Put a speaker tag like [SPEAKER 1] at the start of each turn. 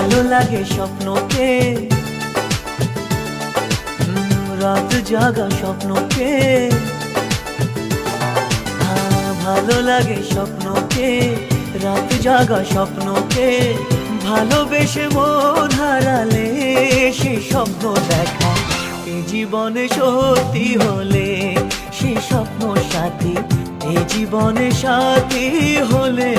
[SPEAKER 1] ভালো লাগে স্বপ্নকে, রাত জাগা স্বপ্নকে। ভালো লাগে স্বপ্নকে, রাত জাগা স্বপ্নকে। ভালোবেসে মন হারালে সে স্বপ্ন দেখা এ জীবনে সত্যি হলে, সে স্বপ্ন সাথী এ জীবনে সাথী হলে।